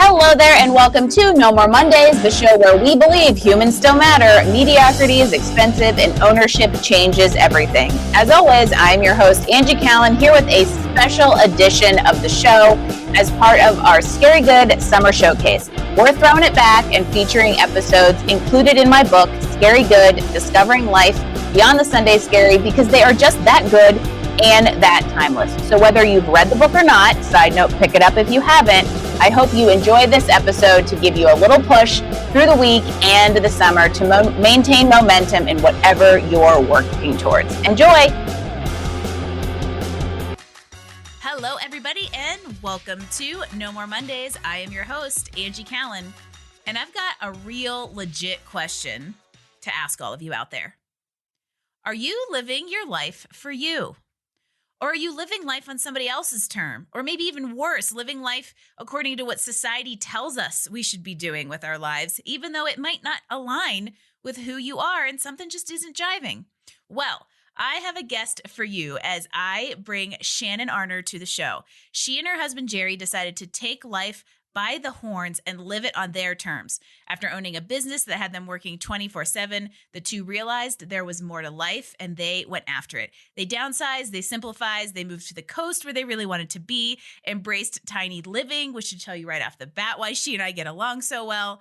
Hello there and welcome to No More Mondays, the show where we believe humans still matter, mediocrity is expensive, and ownership changes everything. As always, I'm your host, Angie here with a special edition of the show as part of our Scary Good Summer Showcase. We're throwing it back and featuring episodes included in my book, Scary Good, Discovering Life Beyond the Sunday Scary, because they are just that good and that timeless. So whether you've read the book or not, side note, pick it up if you haven't, I hope you enjoy this episode to give you a little push through the week and the summer to maintain momentum in whatever you're working towards. Enjoy! Hello, everybody, and welcome to No More Mondays. I am your host, Angie Callen, and I've got a real legit question to ask all of you out there. Are you living your life for you? Or are you living life on somebody else's term? Or maybe even worse, living life according to what society tells us we should be doing with our lives, even though it might not align with who you are and something just isn't jiving? Well, I have a guest for you as I bring Shannon Arner to the show. She and her husband, Jerry, decided to take life by the horns and live it on their terms. After owning a business that had them working 24/7, the two realized there was more to life and they went after it. They downsized, they simplified, they moved to the coast where they really wanted to be, embraced tiny living, which should tell you right off the bat why she and I get along so well,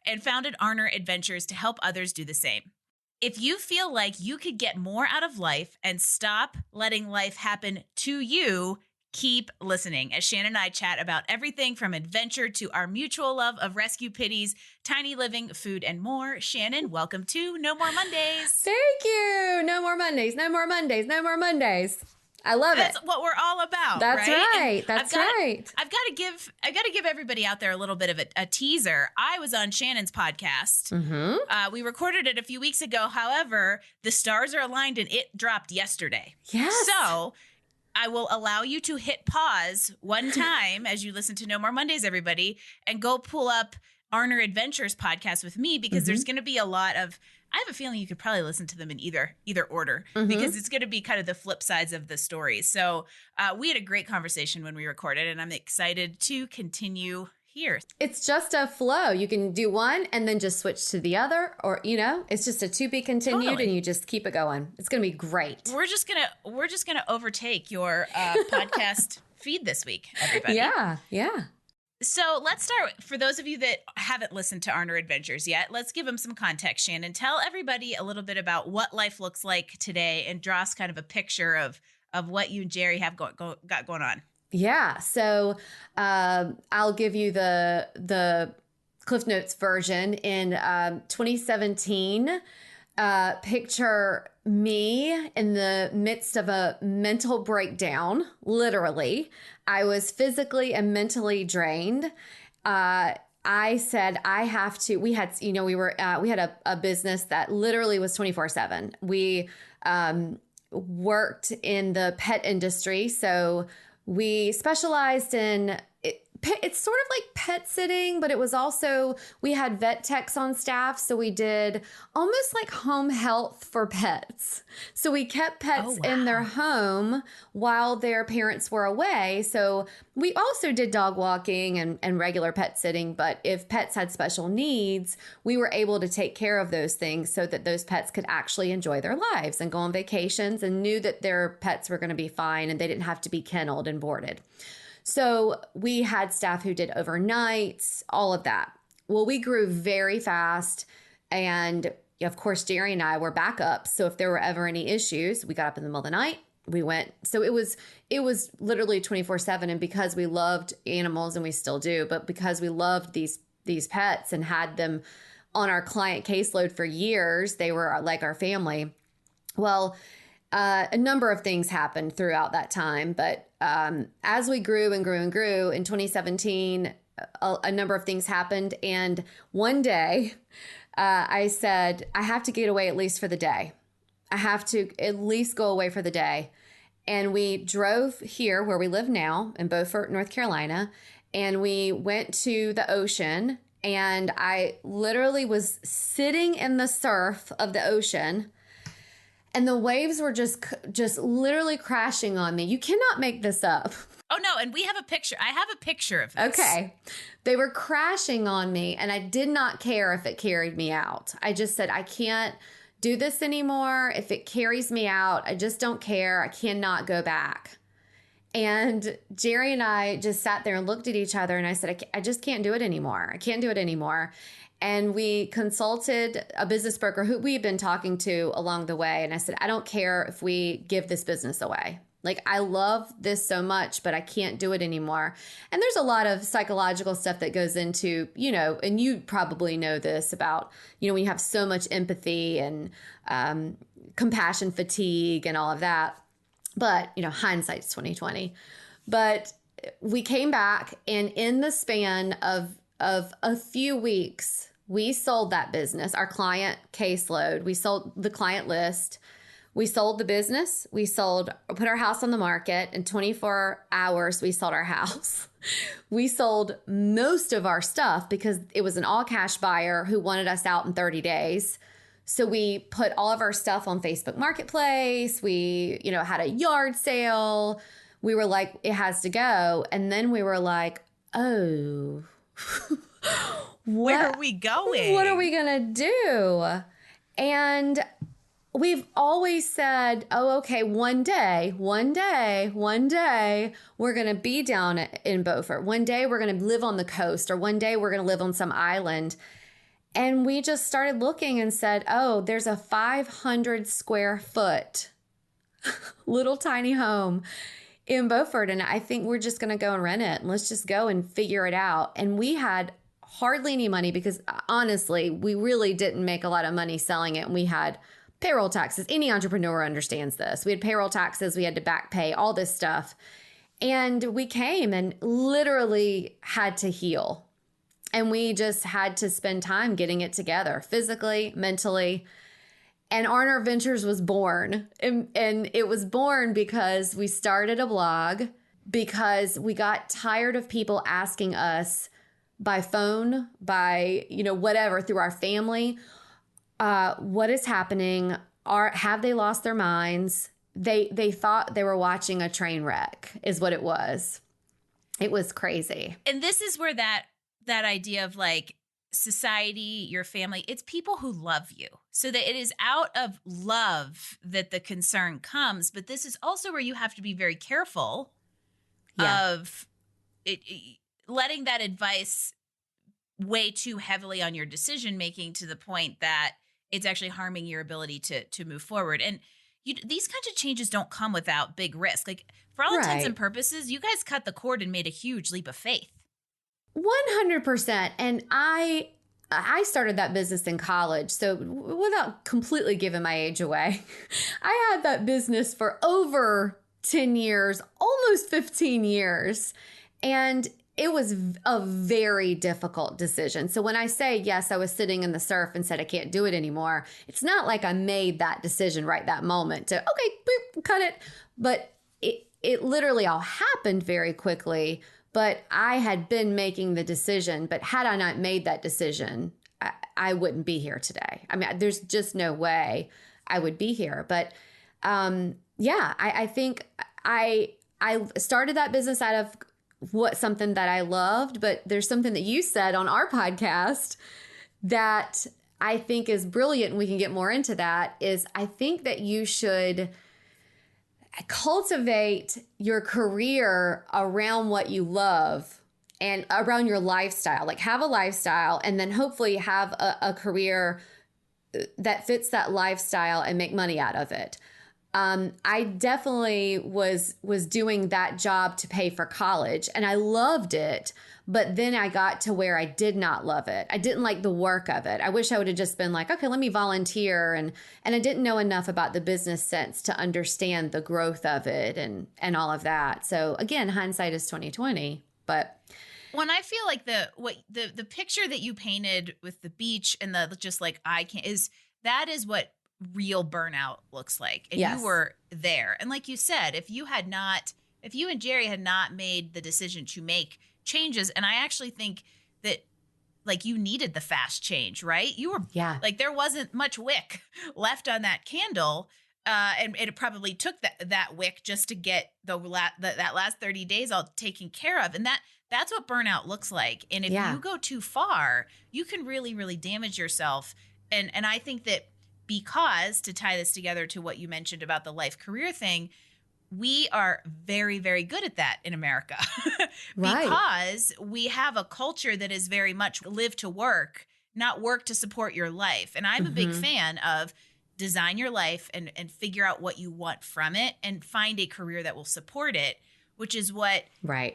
and founded Arner Adventures to help others do the same. If you feel like you could get more out of life and stop letting life happen to you, keep listening as Shannon and I chat about everything from adventure to our mutual love of rescue pitties, tiny living, food, and more. Shannon, welcome to No More Mondays. Thank you. No more Mondays. No more Mondays. No more Mondays. I love it. That's what we're all about. That's right. That's right. I've got to give everybody out there a little bit of a teaser. I was on Shannon's podcast. Mm-hmm. We recorded it a few weeks ago. However, the stars are aligned and it dropped yesterday. Yes. So I will allow you to hit pause one time as you listen to No More Mondays, everybody, and go pull up Arner Adventures podcast with me because there's going to be a lot of, I have a feeling you could probably listen to them in either order because it's going to be kind of the flip sides of the story. So we had a great conversation when we recorded, and I'm excited to continue here. It's just a flow. You can do one and then just switch to the other, or it's just a to be continued, Totally. and you just keep it going. It's going to be great. We're just gonna overtake your podcast feed this week, everybody. Yeah. So let's start. For those of you that haven't listened to Arner Adventures yet, let's give them some context, Shannon. Tell everybody a little bit about what life looks like today and draw us kind of a picture of what you and Jerry have got going on. Yeah. So I'll give you the Cliff Notes version. In 2017, picture me in the midst of a mental breakdown, literally. I was physically and mentally drained. I said, I have to, we had a business that literally was 24/7. We worked in the pet industry. So we specialized in it's sort of like pet sitting, but it was also, we had vet techs on staff. So we did almost like home health for pets. So we kept pets in their home while their parents were away. So we also did dog walking and regular pet sitting. But if pets had special needs, we were able to take care of those things so that those pets could actually enjoy their lives and go on vacations and knew that their pets were going to be fine and they didn't have to be kenneled and boarded. So we had staff who did overnights, all of that. Well, we grew very fast. And of course, Jerry and I were backups. So if there were ever any issues, we got up in the middle of the night. We went. So it was literally 24/7. And because we loved animals, and we still do, but because we loved these pets and had them on our client caseload for years, they were like our family. Well, a number of things happened throughout that time, but as we grew and grew and grew in 2017, a number of things happened. And one day I said, I have to get away at least for the day. I have to at least go away for the day. And we drove here where we live now in Beaufort, North Carolina, and we went to the ocean. And I literally was sitting in the surf of the ocean, and the waves were just literally crashing on me. You cannot make this up. Oh no, and we have a picture. I have a picture of this. Okay. They were crashing on me, and I did not care if it carried me out. I just said, I can't do this anymore. If it carries me out, I just don't care. I cannot go back. And Jerry and I just sat there and looked at each other, and I said, I just can't do it anymore. I can't do it anymore. And we consulted a business broker who we've been talking to along the way. And I said, I don't care if we give this business away. Like, I love this so much, but I can't do it anymore. And there's a lot of psychological stuff that goes into, and you probably know this about, when you have so much empathy and compassion fatigue and all of that. But, hindsight's 2020. But we came back, and in the span of a few weeks, we sold that business, our client caseload. We sold the client list. We sold the business. We put our house on the market. In 24 hours, we sold our house. We sold most of our stuff because it was an all cash buyer who wanted us out in 30 days. So we put all of our stuff on Facebook Marketplace. We, had a yard sale. We were like, it has to go. And then we were like, oh, where are we going? What are we going to do? And we've always said, oh, okay, one day, we're going to be down in Beaufort. One day we're going to live on the coast, or one day we're going to live on some island. And we just started looking and said, oh, there's a 500 square foot little tiny home in Beaufort. And I think we're just going to go and rent it. And let's just go and figure it out. And we had hardly any money because honestly, we really didn't make a lot of money selling it. And we had payroll taxes. Any entrepreneur understands this. We had payroll taxes. We had to back pay all this stuff. And we came and literally had to heal. And we just had to spend time getting it together physically, mentally. And Arner Adventures was born. And it was born because we started a blog, because we got tired of people asking us by phone, by, whatever, through our family, what is happening? Have they lost their minds? They thought they were watching a train wreck is what it was. It was crazy. And this is where that idea of like society, your family, it's people who love you. So that it is out of love that the concern comes. But this is also where you have to be very careful of letting that advice weigh too heavily on your decision making to the point that it's actually harming your ability to move forward. And these kinds of changes don't come without big risk. Like, for all intents and purposes, you guys cut the cord and made a huge leap of faith. 100%. And I started that business in college. So without completely giving my age away, I had that business for over 10 years, almost 15 years. And it was a very difficult decision. So when I say, yes, I was sitting in the surf and said, I can't do it anymore, it's not like I made that decision right that moment to, okay, boop, cut it. But it literally all happened very quickly. But I had been making the decision. But had I not made that decision, I wouldn't be here today. I mean, there's just no way I would be here. But I think I started that business out of something that I loved. But there's something that you said on our podcast that I think is brilliant, and we can get more into that, is I think that you should cultivate your career around what you love and around your lifestyle. Like, have a lifestyle and then hopefully have a career that fits that lifestyle and make money out of it. I definitely was doing that job to pay for college, and I loved it. But then I got to where I did not love it. I didn't like the work of it. I wish I would have just been like, okay, let me volunteer. And I didn't know enough about the business sense to understand the growth of it and all of that. So again, hindsight is 2020. But when I feel like the picture that you painted with the beach and the just like that is what real burnout looks like. And yes. You were there. And like you said, if you and Jerry had not made the decision to make changes, and I actually think that like you needed the fast change, right? You were like, there wasn't much wick left on that candle. And it probably took that wick just to get that last 30 days all taken care of. And that's what burnout looks like. And if you go too far, you can really, really damage yourself. And I think that because, to tie this together to what you mentioned about the life career thing, we are very, very good at that in America because we have a culture that is very much live to work, not work to support your life. And I'm a big fan of design your life and figure out what you want from it and find a career that will support it, which is what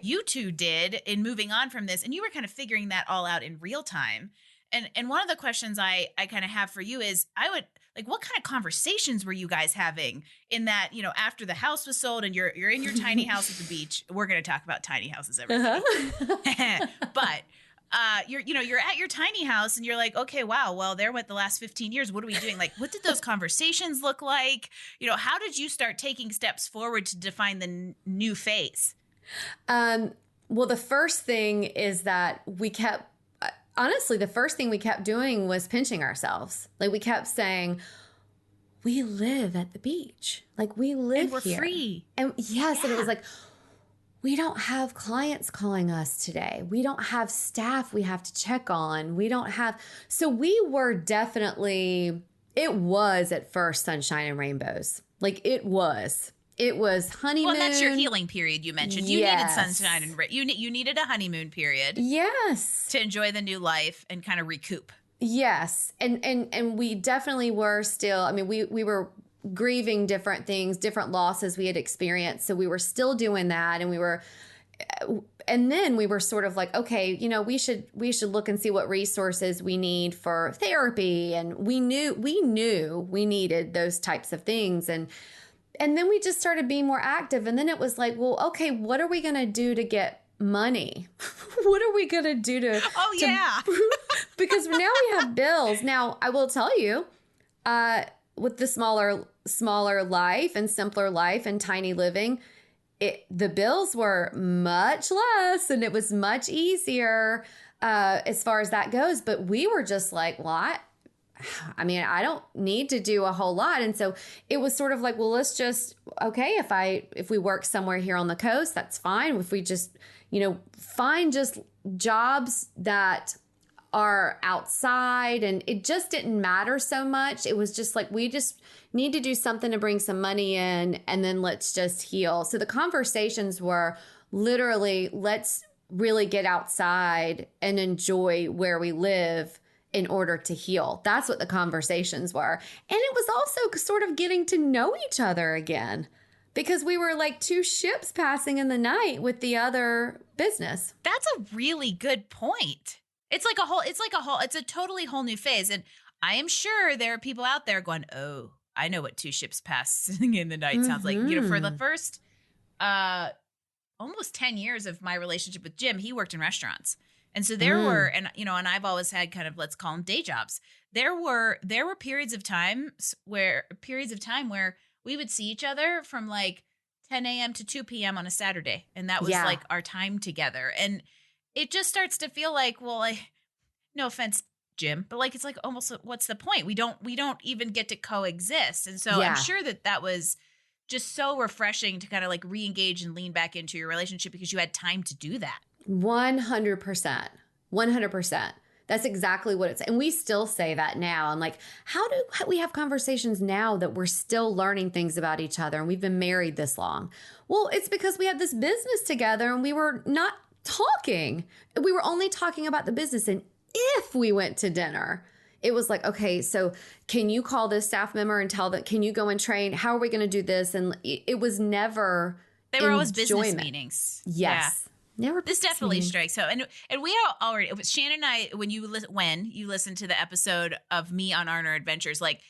you two did in moving on from this. And you were kind of figuring that all out in real time. And one of the questions I kind of have for you is, what kind of conversations were you guys having in that, after the house was sold and you're in your tiny house at the beach? We're going to talk about tiny houses, everybody. But you're at your tiny house and you're like, okay, wow, well, there went the last 15 years. What are we doing? Like, what did those conversations look like? How did you start taking steps forward to define the new phase? Well, the first thing is that honestly, the first thing we kept doing was pinching ourselves. Like, we kept saying, we live at the beach. Like, we live and we're here. Free. And yes. And it was like, we don't have clients calling us today. We don't have staff we have to check on. So we were definitely, it was at first sunshine and rainbows. Like, it was honeymoon. Well, that's your healing period you mentioned. You needed sunshine and you needed a honeymoon period. Yes. To enjoy the new life and kind of recoup. Yes. And we definitely were still, I mean, we were grieving different things, different losses we had experienced. So we were still doing that. And then we were sort of like, okay, we should look and see what resources we need for therapy. And we knew we needed those types of things. And then we just started being more active. And then it was like, well, okay, what are we going to do to get money? What are we going to do to... Oh, yeah. Because now we have bills. Now, I will tell you, with the smaller life and simpler life and tiny living, the bills were much less and it was much easier as far as that goes. But we were just like, well, I don't need to do a whole lot. And so it was sort of like, well, let's just, okay, if we work somewhere here on the coast, that's fine. If we just, find just jobs that are outside, and it just didn't matter so much. It was just like, we just need to do something to bring some money in, and then let's just heal. So the conversations were literally, let's really get outside and enjoy where we live in order to heal. That's what the conversations were. And it was also sort of getting to know each other again, because we were like two ships passing in the night with the other business. That's a really good point. It's a totally whole new phase. And I am sure there are people out there going, oh, I know what two ships passing in the night sounds like. For the first almost 10 years of my relationship with Jim, he worked in restaurants. And so there were, and I've always had kind of, let's call them day jobs. There were periods of time where we would see each other from like 10 a.m. to 2 p.m. on a Saturday. And that was like our time together. And it just starts to feel like, well, no offense, Jim, but like, it's like almost, what's the point? We don't even get to coexist. And so I'm sure that was just so refreshing to kind of like re-engage and lean back into your relationship because you had time to do that. 100%. 100%. That's exactly what it's. And we still say that now. I'm like, how do we have conversations now that we're still learning things about each other and we've been married this long? Well, it's because we had this business together and we were not talking. We were only talking about the business. And if we went to dinner, it was like, okay, so can you call this staff member and tell them, can you go and train? How are we going to do this? And it was never. They were always business meetings. Yes. Yeah. Never. This definitely strikes. So, and we are already, it was Shannon and I, when you listen to the episode of me on Arner Adventures, like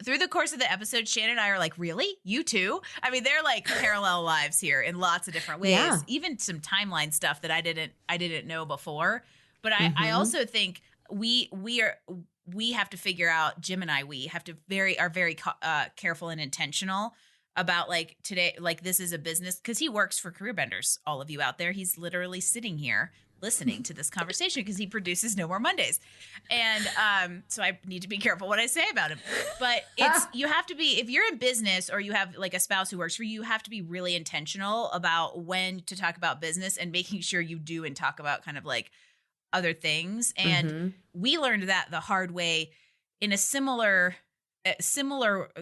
through the course of the episode, Shannon and I are like, really? You too? I mean, they're like parallel lives here in lots of different ways, even some timeline stuff that I didn't know before. But I also think we have to figure out, Jim and I, we have to are very careful and intentional about like today, like this is a business because he works for Career Benders. All of you out there, he's literally sitting here listening to this conversation because he produces No More Mondays. And so I need to be careful what I say about him. But you have to be, if you're in business or you have like a spouse who works for you, you have to be really intentional about when to talk about business and making sure you do and talk about kind of like other things. And we learned that the hard way in a similar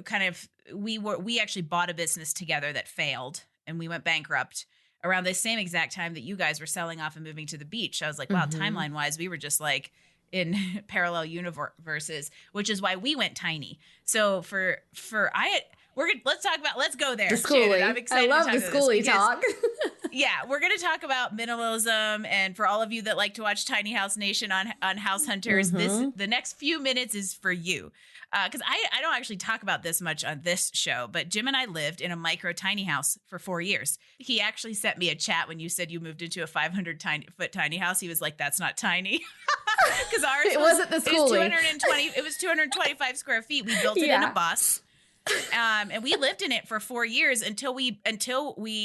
kind of, we actually bought a business together that failed and we went bankrupt around the same exact time that you guys were selling off and moving to the beach. I was like, wow, timeline wise, we were just like in parallel universes, which is why we went tiny. So let's go there. The schoolie. Shannon, I'm excited. I love to the talk schoolie talk. Yeah, we're going to talk about minimalism, and for all of you that like to watch Tiny House Nation on House Hunters, the next few minutes is for you. Because I don't actually talk about this much on this show, but Jim and I lived in a micro tiny house for 4 years. He actually sent me a chat when you said you moved into a 500-foot tiny house. He was like, "That's not tiny," because ours wasn't the schoolie. It was 225 square feet. We built it in a bus. And we lived in it for 4 years until we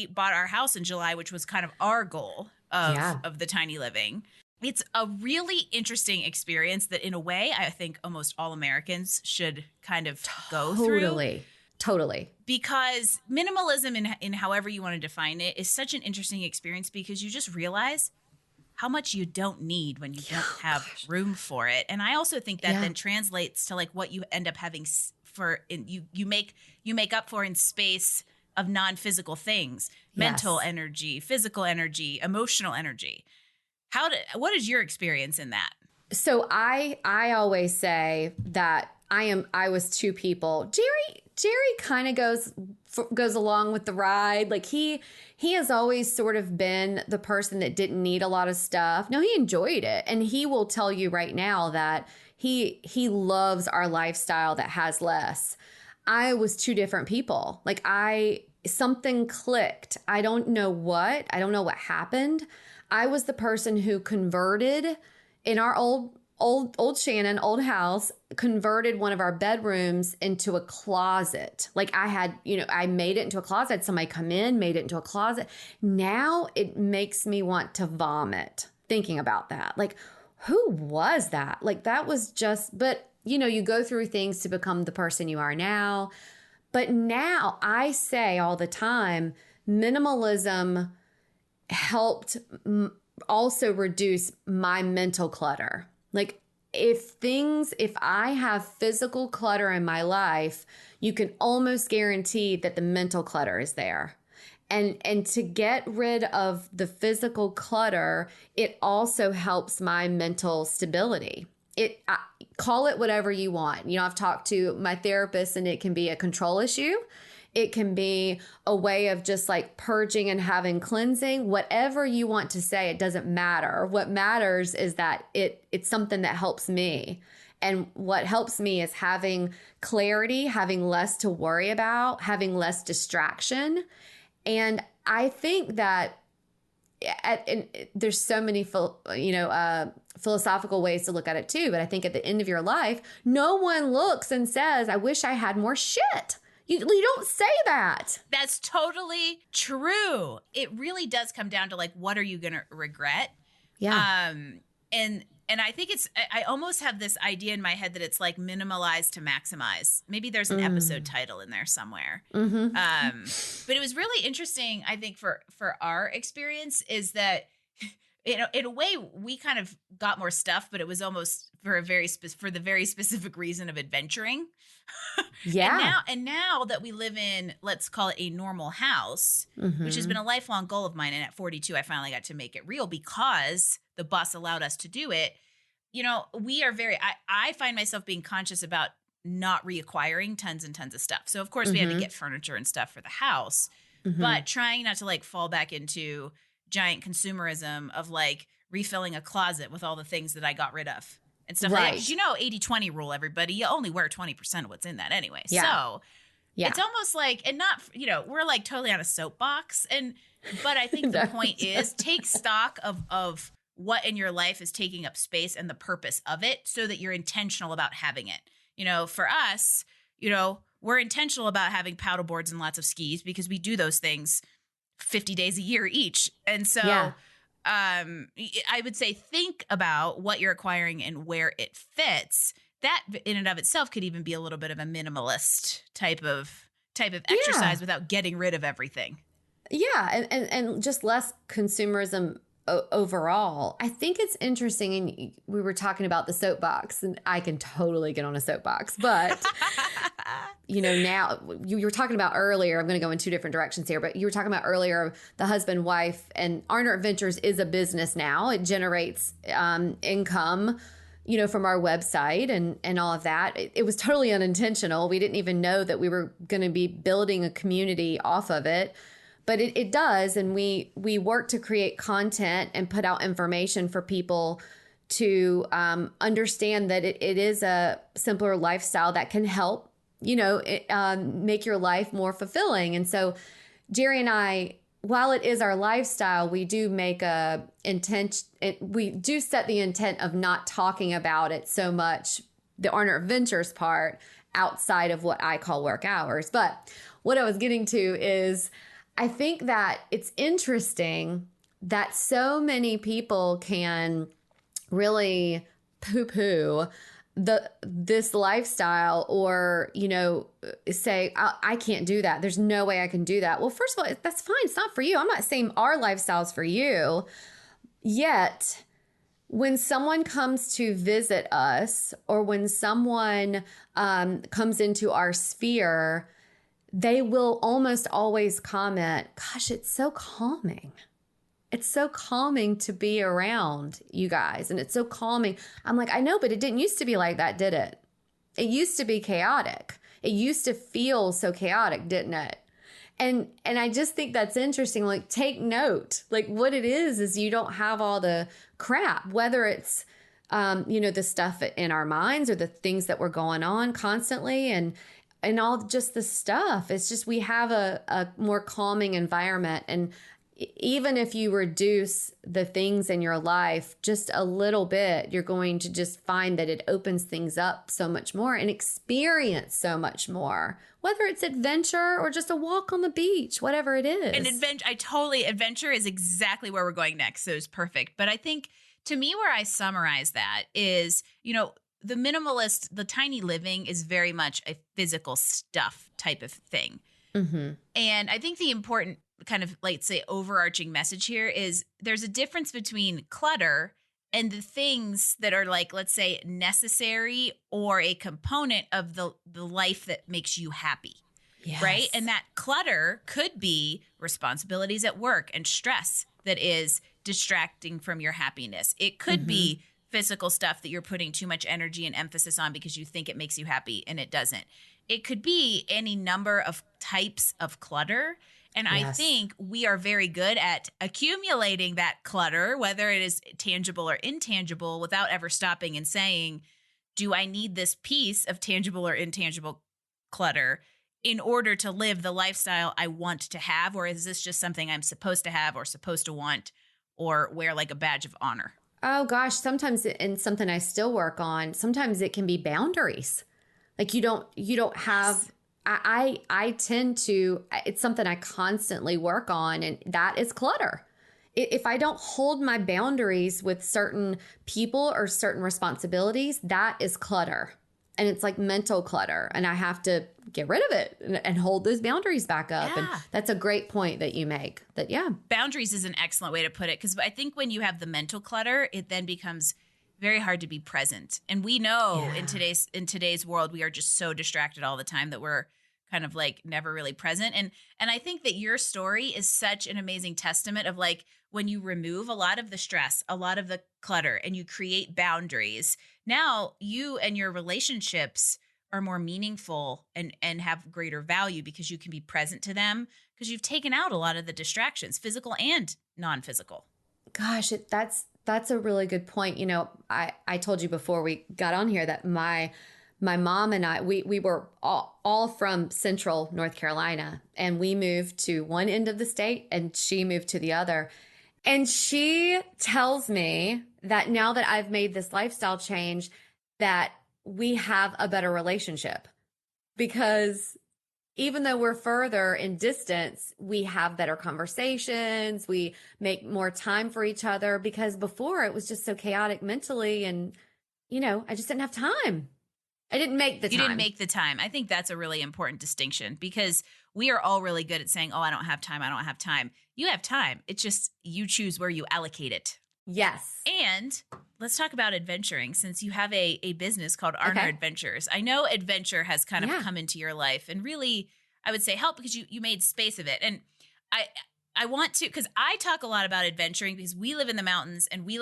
bought our house in July, which was kind of our goal of the tiny living. It's a really interesting experience that in a way, I think almost all Americans should kind of go through. Totally. Because minimalism in however you want to define it is such an interesting experience because you just realize how much you don't need when you don't have room for it. And I also think that then translates to like what you end up having you make up for in space of non-physical things, mental energy, physical energy, emotional energy. What is your experience in that? So I always say that I was two people. Jerry kind of goes along with the ride. Like he has always sort of been the person that didn't need a lot of stuff. No, he enjoyed it. And he will tell you right now that he loves our lifestyle that has less. I was two different people. Like something clicked. I don't know what happened. I was the person who converted in our old Shannon, old house, converted one of our bedrooms into a closet. Like I made it into a closet. I had somebody come in, made it into a closet. Now it makes me want to vomit thinking about that. Like, who was that? Like that was just, but you go through things to become the person you are now. But now I say all the time, minimalism helped also reduce my mental clutter. Like if I have physical clutter in my life, you can almost guarantee that the mental clutter is there. And to get rid of the physical clutter, it also helps my mental stability. Call it whatever you want. I've talked to my therapist and it can be a control issue. It can be a way of just like purging and having cleansing. Whatever you want to say, it doesn't matter. What matters is that it's something that helps me. And what helps me is having clarity, having less to worry about, having less distraction. And I think that there's so many philosophical ways to look at it too. But I think at the end of your life, no one looks and says, "I wish I had more shit." You don't say that. That's totally true. It really does come down to like, what are you going to regret? Yeah. And I think I almost have this idea in my head that it's like minimalize to maximize. Maybe there's an episode title in there somewhere. But it was really interesting, I think, for our experience is that, in a way we kind of got more stuff, but it was almost for the very specific reason of adventuring. Yeah. And now that we live in, let's call it a normal house, which has been a lifelong goal of mine. And at 42, I finally got to make it real because the bus allowed us to do it. We are I find myself being conscious about not reacquiring tons and tons of stuff. So of course we had to get furniture and stuff for the house, but trying not to like fall back into giant consumerism of like refilling a closet with all the things that I got rid of and stuff like that. 'Cause 80-20 rule, everybody. You only wear 20% of what's in that anyway. Yeah. So it's almost like, and not, we're like totally on a soapbox. But I think the point is take stock of what in your life is taking up space and the purpose of it so that you're intentional about having it. For us, we're intentional about having paddle boards and lots of skis because we do those things 50 days a year each. And so I would say think about what you're acquiring and where it fits. That in and of itself could even be a little bit of a minimalist type of exercise without getting rid of everything. Yeah, and just less consumerism overall. I think it's interesting, and we were talking about the soapbox, and I can totally get on a soapbox, but now you were talking about earlier, I'm going to go in two different directions here, but you were talking about earlier the husband, wife, and Arner Adventures is a business now. It generates income, from our website and all of that. It was totally unintentional. We didn't even know that we were going to be building a community off of it. But it does, and we work to create content and put out information for people to understand that it is a simpler lifestyle that can help, make your life more fulfilling. And so Jerry and I, while it is our lifestyle, we do make we do set the intent of not talking about it so much, the Arner Adventures part, outside of what I call work hours. But what I was getting to is, I think that it's interesting that so many people can really poo-poo this lifestyle, or, say, I can't do that. There's no way I can do that. Well, first of all, that's fine. It's not for you. I'm not saying our lifestyle's for you. Yet, when someone comes to visit us, or when someone comes into our sphere, they will almost always comment, gosh, it's so calming. It's so calming to be around you guys. And it's so calming. I'm like, I know, but it didn't used to be like that, did it? It used to be chaotic. It used to feel so chaotic, didn't it? And I just think that's interesting. Like, take note. Like, what it is you don't have all the crap, whether it's, the stuff in our minds or the things that were going on constantly, and all just the stuff. It's just we have a more calming environment. And even if you reduce the things in your life just a little bit, you're going to just find that it opens things up so much more and experience so much more, whether it's adventure or just a walk on the beach, whatever it is. And adventure is exactly where we're going next. So it's perfect. But I think, to me, where I summarize that is, the minimalist, the tiny living is very much a physical stuff type of thing. Mm-hmm. And I think the important kind of, like, say, overarching message here is there's a difference between clutter and the things that are, like, let's say, necessary or a component of the life that makes you happy. Yes. Right? And that clutter could be responsibilities at work and stress that is distracting from your happiness. It could be physical stuff that you're putting too much energy and emphasis on because you think it makes you happy and it doesn't. It could be any number of types of clutter. And I think we are very good at accumulating that clutter, whether it is tangible or intangible, without ever stopping and saying, do I need this piece of tangible or intangible clutter in order to live the lifestyle I want to have? Or is this just something I'm supposed to have or supposed to want or wear like a badge of honor? Oh gosh, sometimes, and something I still work on, sometimes it can be boundaries. Like you don't have, I tend to, it's something I constantly work on, and that is clutter. If I don't hold my boundaries with certain people or certain responsibilities, that is clutter. And it's like mental clutter, and I have to get rid of it and hold those boundaries back up. Yeah. And that's a great point that you make. That, boundaries is an excellent way to put it, because I think when you have the mental clutter, it then becomes very hard to be present. And we know in today's world, we are just so distracted all the time that we're kind of like never really present. And I think that your story is such an amazing testament of, like, when you remove a lot of the stress, a lot of the clutter, and you create boundaries, now you and your relationships are more meaningful and have greater value because you can be present to them because you've taken out a lot of the distractions, physical and non-physical. Gosh, that's a really good point. I told you before we got on here that my mom and I, we were all from Central North Carolina, and we moved to one end of the state and she moved to the other. And she tells me that now that I've made this lifestyle change, that we have a better relationship, because even though we're further in distance, we have better conversations. We make more time for each other because before it was just so chaotic mentally. And, I just didn't have time. I didn't make the time. You didn't make the time. I think that's a really important distinction because we are all really good at saying, oh, I don't have time. I don't have time. You have time. It's just you choose where you allocate it. Yes. And let's talk about adventuring since you have a business called Arner Adventures. I know adventure has kind of come into your life and really, I would say help because you made space of it. And I want to, because I talk a lot about adventuring because we live in the mountains and we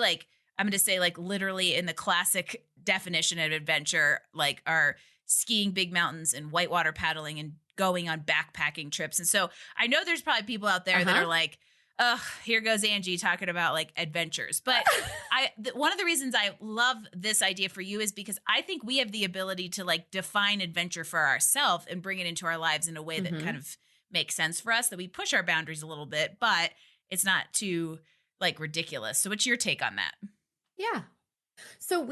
I'm going to say literally in the classic definition of adventure, are skiing big mountains and whitewater paddling and going on backpacking trips. And so I know there's probably people out there that are like, ugh, here goes Angie talking about adventures. But one of the reasons I love this idea for you is because I think we have the ability to define adventure for ourselves and bring it into our lives in a way that kind of makes sense for us, that we push our boundaries a little bit, but it's not too ridiculous. So what's your take on that? Yeah. So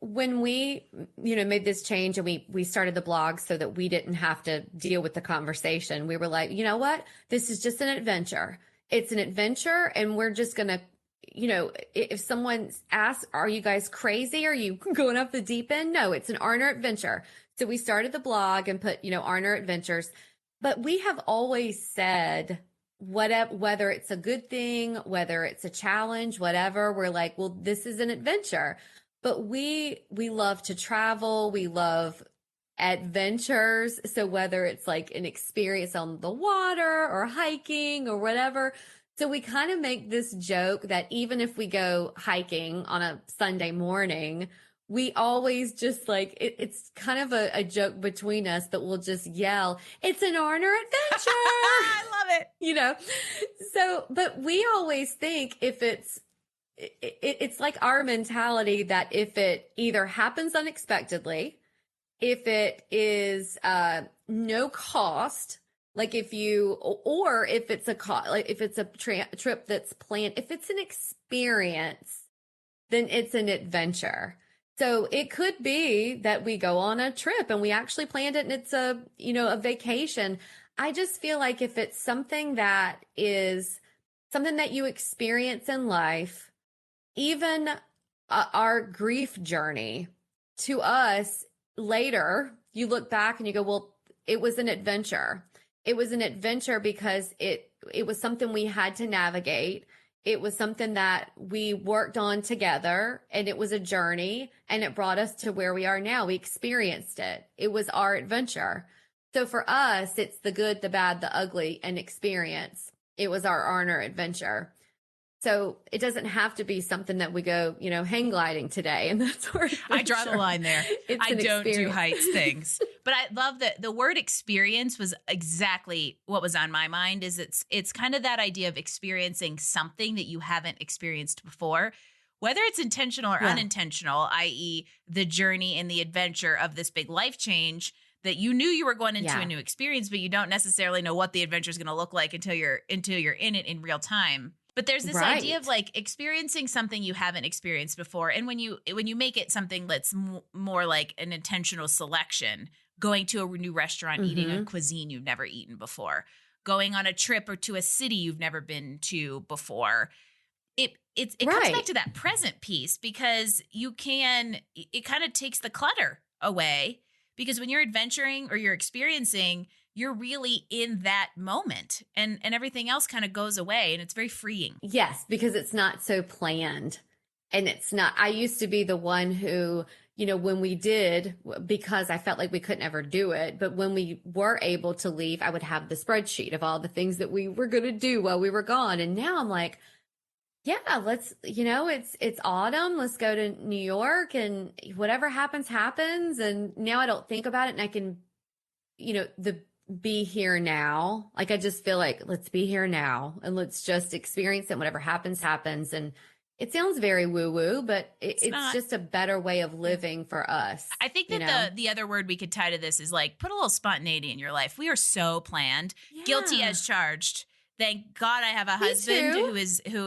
when we, made this change and we started the blog so that we didn't have to deal with the conversation, we were like, you know what? This is just an adventure. It's an adventure and we're just going to, if someone asks, are you guys crazy? Are you going up the deep end? No, it's an Arner adventure. So we started the blog and put, Arner Adventures, but we have always said whether it's a good thing, whether it's a challenge, whatever, we're like, well, this is an adventure, but we love to travel. We love adventures. So whether it's an experience on the water or hiking or whatever. So we kind of make this joke that even if we go hiking on a Sunday morning, we always just it's kind of a joke between us that we'll just yell, it's an Arner adventure. I love it. So, but we always think if it's our mentality that if it either happens unexpectedly, if it is no cost, if it's a if it's a trip that's planned, if it's an experience, then it's an adventure. So it could be that we go on a trip and we actually planned it and it's a vacation. I just feel like if it's something that is something that you experience in life, even our grief journey, to us later, you look back and you go, well, it was an adventure. It was an adventure because it was something we had to navigate. It was something that we worked on together and it was a journey and it brought us to where we are now. We experienced it. It was our adventure. So for us, it's the good, the bad, the ugly, and experience. It was our Arner adventure. So it doesn't have to be something that we go, hang gliding today. And that's where I draw the line there. I don't do heights things. But I love that the word experience was exactly what was on my mind. Is it's kind of that idea of experiencing something that you haven't experienced before, whether it's intentional or unintentional, i.e. the journey and the adventure of this big life change that you knew you were going into a new experience, but you don't necessarily know what the adventure is going to look like until you're in it in real time. But there's this idea of experiencing something you haven't experienced before. And when you make it something that's more like an intentional selection, going to a new restaurant, eating a cuisine you've never eaten before, going on a trip or to a city you've never been to before, it comes back to that present piece because it kind of takes the clutter away because when you're adventuring or you're experiencing, you're really in that moment and everything else kind of goes away and it's very freeing. Yes, because it's not so planned and it's not, I used to be the one who, when we did, because I felt like we couldn't ever do it, but when we were able to leave, I would have the spreadsheet of all the things that we were going to do while we were gone. And now I'm like, yeah, let's, it's autumn. Let's go to New York and whatever happens, happens. And now I don't think about it and I can, be here now. I just feel like let's be here now and let's just experience it. Whatever happens, happens. And it sounds very woo-woo, but it's just a better way of living for us. I think that the other word we could tie to this is put a little spontaneity in your life. We are so planned, guilty as charged. Thank God I have a husband who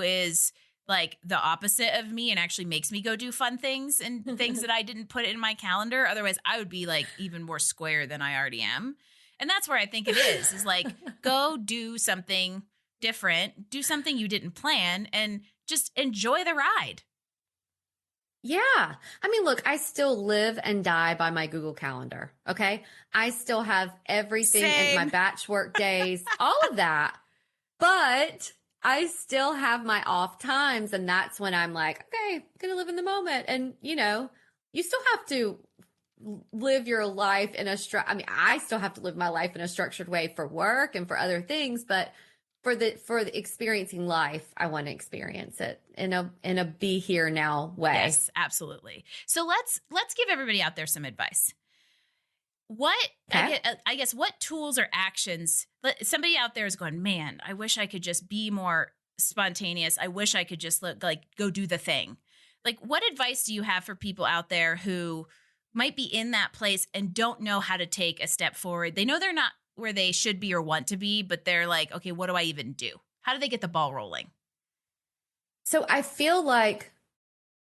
is the opposite of me and actually makes me go do fun things and things that I didn't put in my calendar. Otherwise I would be even more square than I already am. And that's where I think it is like, go do something different, do something you didn't plan, and just enjoy the ride. Yeah. I mean, look, I still live and die by my Google Calendar. Okay. I still have everything in my Same. batch work days, all of that. But I still have my off times. And that's when I'm like, okay, I'm going to live in the moment. And, you still have to live your life in I mean, I still have to live my life in a structured way for work and for other things, but for the experiencing life, I want to experience it in a be here now way. Yes, absolutely. So let's give everybody out there some advice. What I guess what tools or actions somebody out there is going, man, I wish I could just be more spontaneous. I wish I could just go do the thing. Like, what advice do you have for people out there who might be in that place and don't know how to take a step forward? They know they're not where they should be or want to be, but they're like, okay, what do I even do? How do they get the ball rolling? So I feel like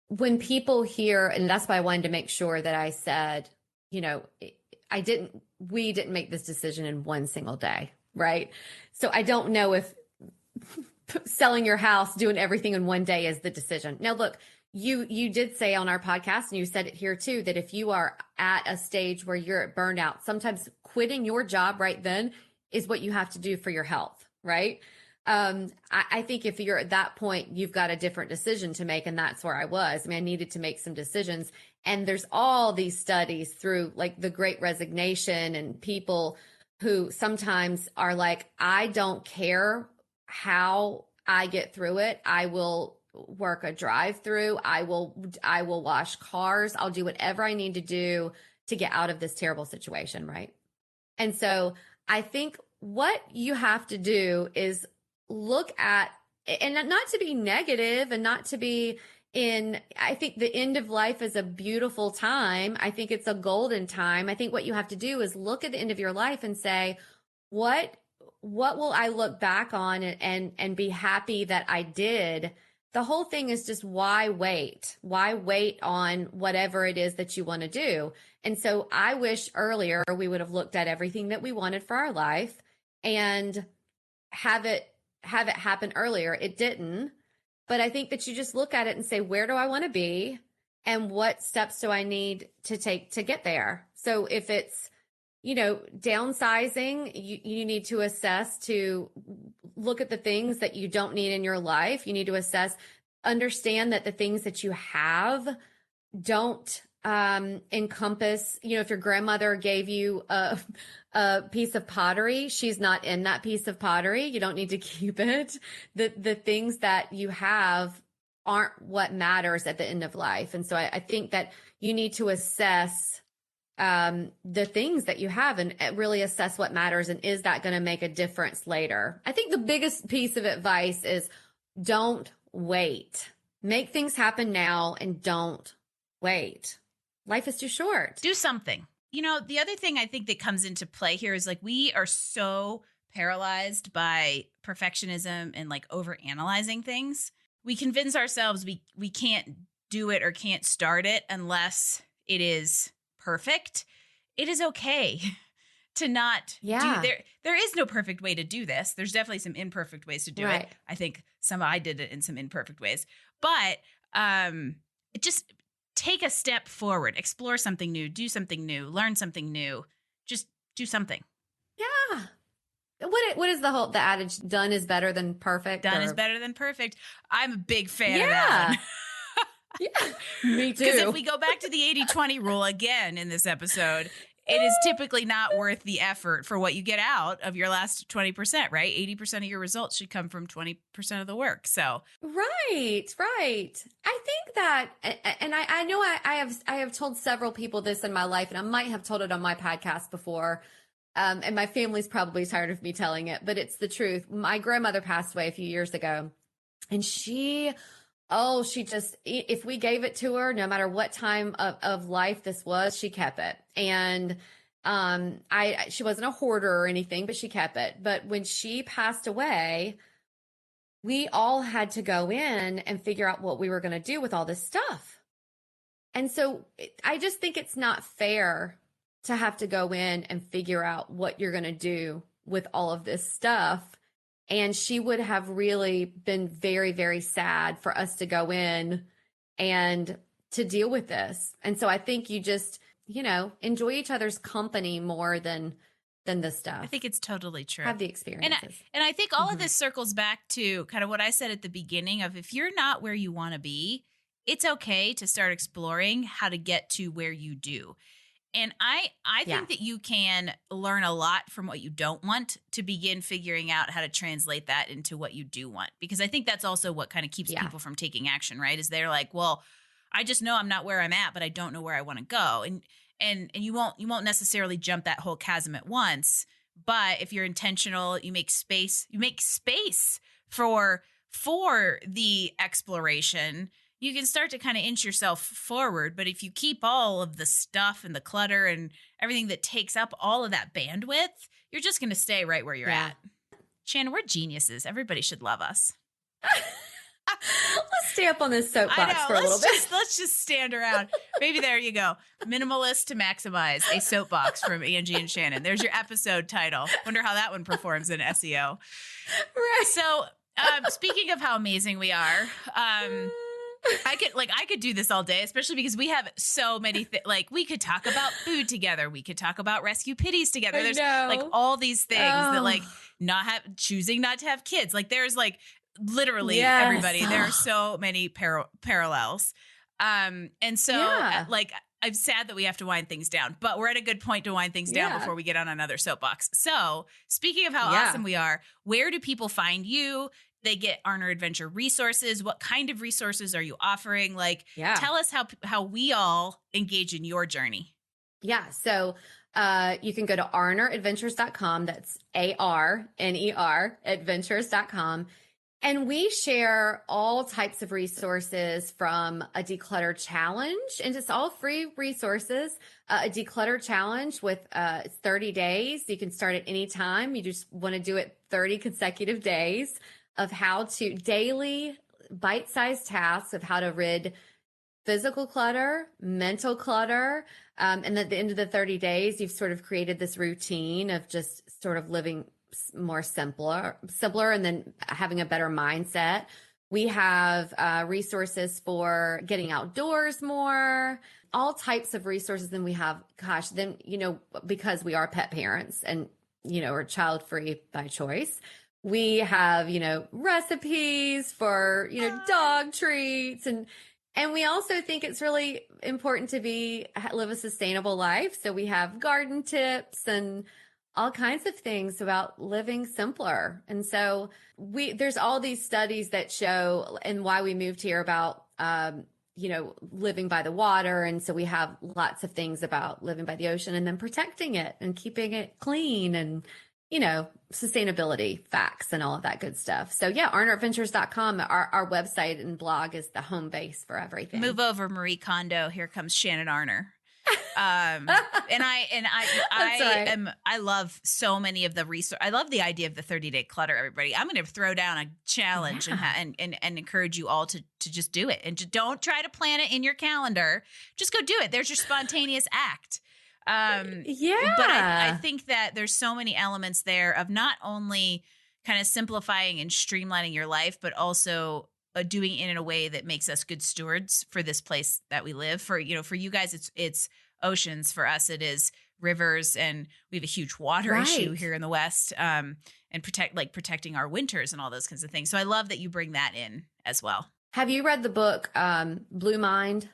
when people hear, and that's why I wanted to make sure that I said, we didn't make this decision in one single day, right? So I don't know if selling your house, doing everything in one day is the decision. Now, look, you did say on our podcast, and you said it here too, that if you are at a stage where you're at burnout, sometimes quitting your job right then is what you have to do for your health, right? I think if you're at that point, you've got a different decision to make. And that's where I was. I mean, I needed to make some decisions. And there's all these studies through like the Great Resignation, and people who sometimes are like, I don't care how I get through it. I will work a drive-through. I will wash cars. I'll do whatever I need to do to get out of this terrible situation. Right. And so I think what you have to do is look at, and not to be negative and not to be I think the end of life is a beautiful time. I think it's a golden time. I think what you have to do is look at the end of your life and say, what will I look back on and be happy that I did? The whole thing is just, why wait? Why wait on whatever it is that you want to do? And so I wish earlier we would have looked at everything that we wanted for our life and have it happen earlier. It didn't. But I think that you just look at it and say, where do I want to be? And what steps do I need to take to get there? So if it's, downsizing, you need to assess, to look at the things that you don't need in your life. You need to understand that the things that you have don't encompass, if your grandmother gave you a piece of pottery, she's not in that piece of pottery. You don't need to keep it. The things that you have aren't what matters at the end of life. And so I think that you need to assess the things that you have and really assess what matters. And is that going to make a difference later? I think the biggest piece of advice is, don't wait. Make things happen now and don't wait. Life is too short. Do something. The other thing I think that comes into play here is like, we are so paralyzed by perfectionism and like overanalyzing things. We convince ourselves we can't do it or can't start it unless it is perfect. It is okay to not do. There is no perfect way to do this. There's definitely some imperfect ways to do it. I think I did it in some imperfect ways, but just take a step forward, explore something new, do something new, learn something new, just do something. Yeah. What is the adage? Done is better than perfect. Done is better than perfect. I'm a big fan of that one. Yeah, me too. Because if we go back to the 80-20 rule again in this episode, it is typically not worth the effort for what you get out of your last 20%, right? 80% of your results should come from 20% of the work. So Right. I think that, and I know I have told several people this in my life, and I might have told it on my podcast before. And my family's probably tired of me telling it, but it's the truth. My grandmother passed away a few years ago, and she just, if we gave it to her, no matter what time of life this was, she kept it. And she wasn't a hoarder or anything, but she kept it. But when she passed away, we all had to go in and figure out what we were going to do with all this stuff. And so I just think it's not fair to have to go in and figure out what you're going to do with all of this stuff. And she would have really been very, very sad for us to go in and to deal with this. And so I think you just, enjoy each other's company more than the stuff. I think it's totally true. Have the experiences. And I think all of this circles back to kind of what I said at the beginning of, if you're not where you want to be, it's okay to start exploring how to get to where you do. And I think that you can learn a lot from what you don't want to begin figuring out how to translate that into what you do want. Because I think that's also what kind of keeps people from taking action, right? Is they're like, well, I just know I'm not where I'm at, but I don't know where I want to go. And you won't necessarily jump that whole chasm at once. But if you're intentional, you make space for the exploration. You can start to kind of inch yourself forward. But if you keep all of the stuff and the clutter and everything that takes up all of that bandwidth, you're just going to stay right where you're at. Shannon, we're geniuses. Everybody should love us. Let's stay up on this soapbox for a little bit. Let's just stand around. Maybe there you go. Minimalist to maximize, a soapbox from Angie and Shannon. There's your episode title. Wonder how that one performs in SEO. Right. So speaking of how amazing we are, I could do this all day, especially because we have so many we could talk about food together. We could talk about rescue pitties together. There's like all these things that choosing not to have kids. Like there's literally everybody. There are so many parallels. And so I'm sad that we have to wind things down, but we're at a good point to wind things down before we get on another soapbox. So speaking of how awesome we are, where do people find you? They get Arner Adventure resources. What kind of resources are you offering? Tell us how we all engage in your journey. Yeah. So you can go to arneradventures.com. That's ARNER adventures.com. And we share all types of resources, from a declutter challenge, and it's all free resources. A declutter challenge with 30 days. You can start at any time. You just want to do it 30 consecutive days of how to daily bite-sized tasks of how to rid physical clutter, mental clutter. And at the end of the 30 days, you've sort of created this routine of just sort of living more simpler, and then having a better mindset. We have resources for getting outdoors more, all types of resources. Then we have, because we are pet parents and, are child free by choice, we have, recipes for, dog treats. And we also think it's really important to live a sustainable life. So we have garden tips and all kinds of things about living simpler. And so there's all these studies that show, and why we moved here, about, living by the water. And so we have lots of things about living by the ocean and then protecting it and keeping it clean and, sustainability facts and all of that good stuff. So arneradventures.com, our website and blog, is the home base for everything. Move over, Marie Kondo. Here comes Shannon Arner. I love so many of the resources. I love the idea of the 30-day clutter, everybody. I'm going to throw down a challenge and encourage you all to just do it. And just don't try to plan it in your calendar. Just go do it. There's your spontaneous act. But I think that there's so many elements there of not only kind of simplifying and streamlining your life, but also doing it in a way that makes us good stewards for this place that we live. For you guys, it's oceans. For us, it is rivers, and we have a huge water issue here in the West, and protecting our winters and all those kinds of things. So I love that you bring that in as well. Have you read the book, Blue Mind?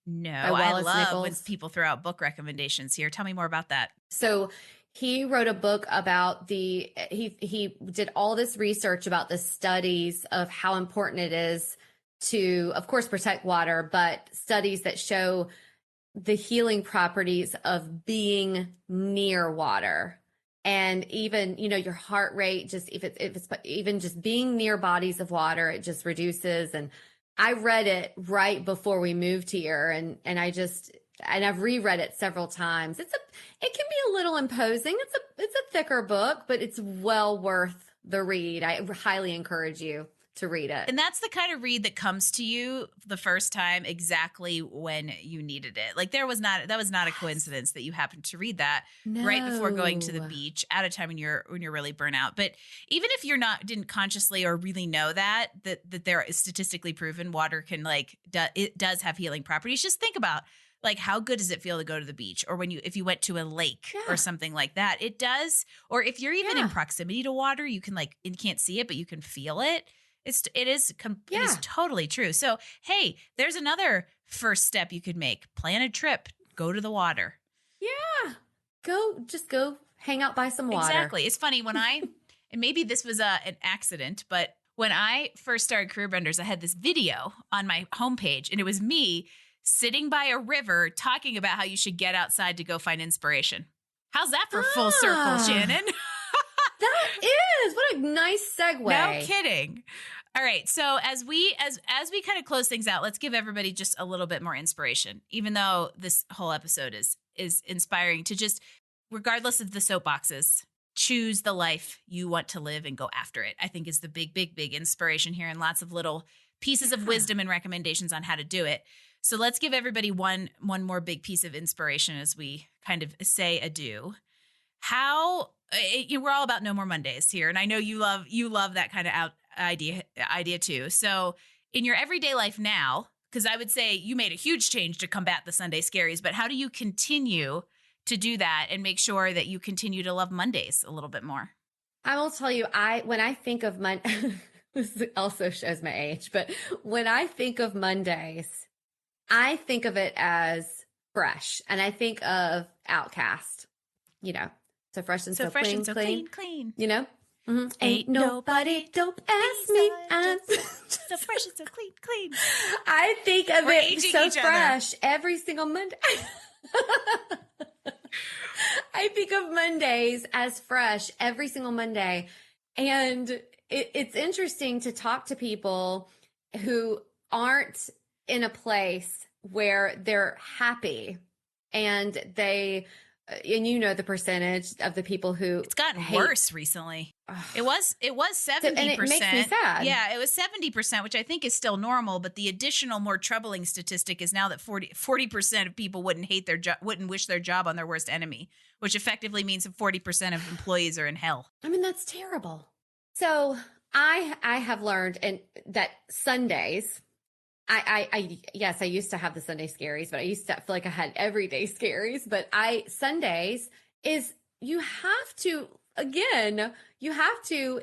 No, I love when people throw out book recommendations here. Tell me more about that. So he wrote a book about he did all this research about the studies of how important it is to, of course, protect water, but studies that show the healing properties of being near water. And even, your heart rate, just if it's even just being near bodies of water, it just reduces. And I read it right before we moved here, and I've reread it several times. It can be a little imposing. It's a thicker book, but it's well worth the read. I highly encourage you to read it. And that's the kind of read that comes to you the first time exactly when you needed it. Like that was not a coincidence that you happened to read that right before going to the beach at a time when you're really burnt out. But even if you're didn't consciously or really know that there is statistically proven water can it does have healing properties. Just think about like how good does it feel to go to the beach, or if you went to a lake or something like that, it does. Or if you're even in proximity to water, you can you can't see it, but you can feel it. It is totally true. So, hey, there's another first step you could make. Plan a trip. Go to the water. Yeah. Just go hang out by some water. Exactly. It's funny when and maybe this was an accident, but when I first started Career Benders, I had this video on my homepage, and it was me sitting by a river talking about how you should get outside to go find inspiration. How's that for full circle, Shannon? That is. What a nice segue. No kidding. All right. So as we kind of close things out, let's give everybody just a little bit more inspiration, even though this whole episode is inspiring to just, regardless of the soapboxes, choose the life you want to live and go after it. I think is the big, big, big inspiration here, and lots of little pieces of wisdom and recommendations on how to do it. So let's give everybody one more big piece of inspiration as we kind of say adieu. We're all about no more Mondays here, and I know you love that kind of idea too. So in your everyday life now, because I would say you made a huge change to combat the Sunday scaries, but how do you continue to do that and make sure that you continue to love Mondays a little bit more? I will tell you, when I think of this also shows my age, but when I think of Mondays, I think of it as fresh, and I think of Outcast, so fresh and so fresh clean, and so clean, Mm-hmm. Ain't nobody dope as me. So fresh and so clean. I think of We're it so each fresh every single Monday. I think of Mondays as fresh every single Monday. And it's interesting to talk to people who aren't in a place where they're happy, and the percentage of the people who it's gotten worse recently. It was 70%. And it makes me sad. Yeah, it was 70%, which I think is still normal. But the additional, more troubling statistic is now that 40% of people wouldn't wish their job on their worst enemy, which effectively means that 40% of employees are in hell. I mean, that's terrible. So I have learned that Sundays. I used to have the Sunday scaries, but I used to feel like I had everyday scaries. But Sundays is you have to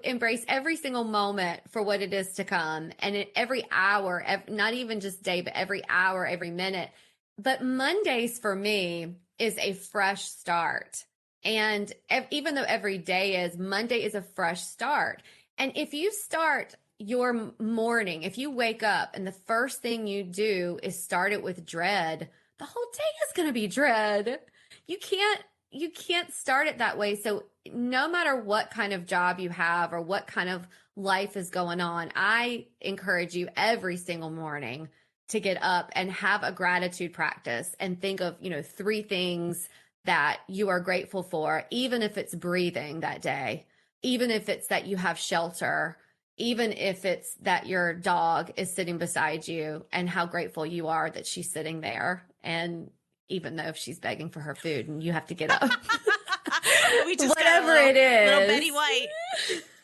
embrace every single moment for what it is to come. And every hour, not even just day, but every hour, every minute. But Mondays for me is a fresh start. And even though every day is, Monday is a fresh start. And if you start your morning, if you wake up and the first thing you do is start it with dread, the whole day is going to be dread. You can't start it that way. So no matter what kind of job you have or what kind of life is going on, I encourage you every single morning to get up and have a gratitude practice and think of, 3 things that you are grateful for, even if it's breathing that day, even if it's that you have shelter, even if it's that your dog is sitting beside you and how grateful you are that she's sitting there. And even though if she's begging for her food and you have to get up, whatever it is. Little Betty White.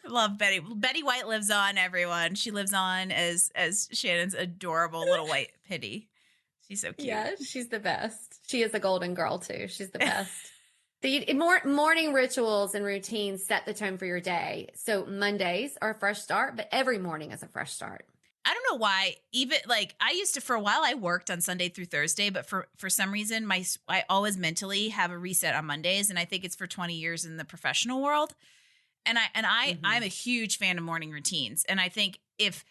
Love Betty. Betty White lives on, everyone. She lives on as Shannon's adorable little white pitty. She's so cute. Yeah, she's the best. She is a golden girl too. She's the best. The morning rituals and routines set the tone for your day. So Mondays are a fresh start, but every morning is a fresh start. I don't know why. Even I used to, for a while, I worked on Sunday through Thursday, but for some reason, I always mentally have a reset on Mondays, and I think it's for 20 years in the professional world. And I'm a huge fan of morning routines, and I think if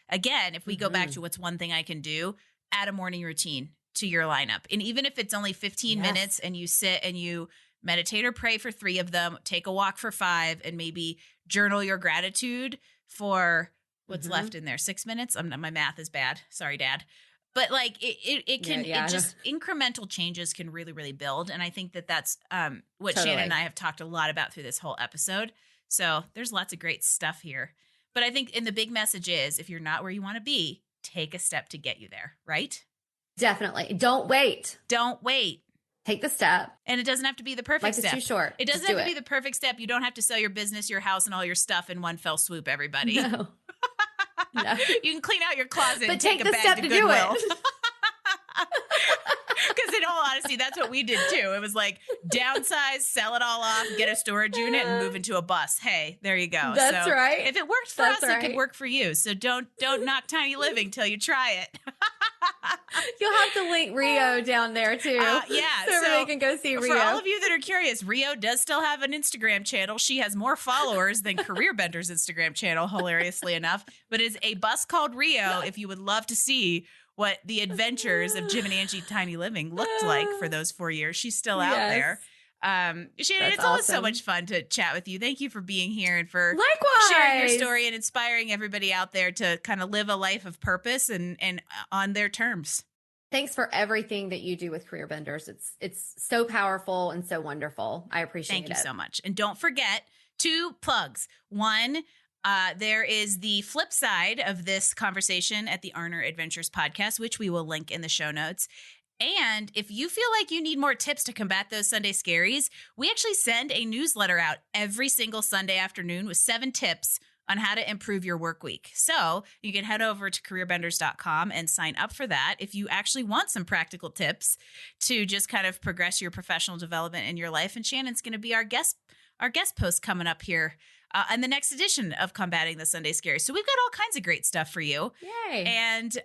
we go back to what's one thing I can do, add a morning routine to your lineup, and even if it's only 15 minutes, and you sit and you meditate or pray for 3 of them, take a walk for 5, and maybe journal your gratitude for what's left in there. 6 minutes. My math is bad. Sorry, Dad. But it can, it just incremental changes can really, really build. And I think that's what Shannon and I have talked a lot about through this whole episode. So there's lots of great stuff here. But I think the big message is, if you're not where you want to be, take a step to get you there, right? Definitely. Don't wait. Don't wait. Take the step. And it doesn't have to be the perfect step. Life is too short. It doesn't have to be the perfect step. You don't have to sell your business, your house, and all your stuff in one fell swoop, everybody. No. No. You can clean out your closet but and take take the a bag step to to Goodwill. do it. Because in all honesty, that's what we did too. It was like downsize, sell it all off, get a storage unit, and move into a bus. Hey, there you go. That's right. If it worked for us, it could work for you. So don't knock tiny living till you try it. You'll have to link Rio down there too. Yeah. So everybody can go see Rio. For all of you that are curious, Rio does still have an Instagram channel. She has more followers than Career Bender's Instagram channel, hilariously enough. But it's a bus called Rio if you would love to see what the adventures of Jim and Angie Tiny Living looked like for those 4 years. She's still out there. Shannon, it's always so much fun to chat with you. Thank you for being here and for sharing your story and inspiring everybody out there to kind of live a life of purpose and on their terms. Thanks for everything that you do with Career Benders. It's so powerful and so wonderful. I appreciate it. Thank you so much. And don't forget 2 plugs. One, there is the flip side of this conversation at the Arner Adventures podcast, which we will link in the show notes. And if you feel like you need more tips to combat those Sunday scaries, we actually send a newsletter out every single Sunday afternoon with 7 tips on how to improve your work week. So you can head over to careerbenders.com and sign up for that if you actually want some practical tips to just kind of progress your professional development in your life. And Shannon's going to be our guest post coming up here on the next edition of Combating the Sunday Scary. So we've got all kinds of great stuff for you. Yay. And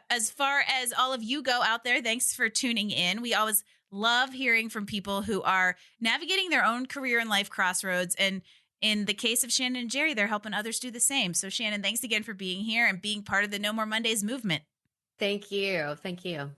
as far as all of you go out there, thanks for tuning in. We always love hearing from people who are navigating their own career and life crossroads. And in the case of Shannon and Jerry, they're helping others do the same. So Shannon, thanks again for being here and being part of the No More Mondays movement. Thank you. Thank you.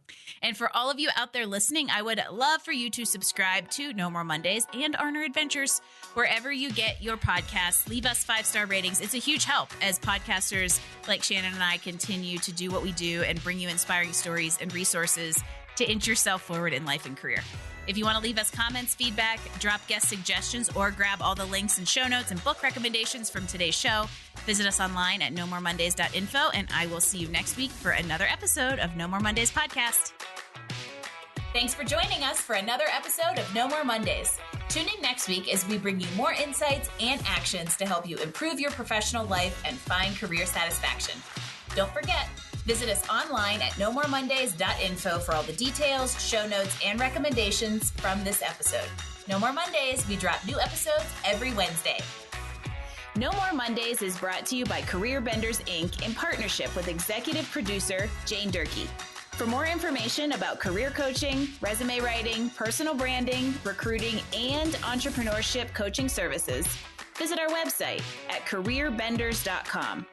And for all of you out there listening, I would love for you to subscribe to No More Mondays and Arner Adventures, wherever you get your podcasts. Leave us 5-star ratings. It's a huge help as podcasters like Shannon and I continue to do what we do and bring you inspiring stories and resources to inch yourself forward in life and career. If you want to leave us comments, feedback, drop guest suggestions, or grab all the links and show notes and book recommendations from today's show, visit us online at nomoremondays.info, and I will see you next week for another episode of No More Mondays podcast. Thanks for joining us for another episode of No More Mondays. Tune in next week as we bring you more insights and actions to help you improve your professional life and find career satisfaction. Don't forget, visit us online at nomoremondays.info for all the details, show notes, and recommendations from this episode. No More Mondays, we drop new episodes every Wednesday. No More Mondays is brought to you by Career Benders, Inc. in partnership with executive producer Jane Durkee. For more information about career coaching, resume writing, personal branding, recruiting, and entrepreneurship coaching services, visit our website at careerbenders.com.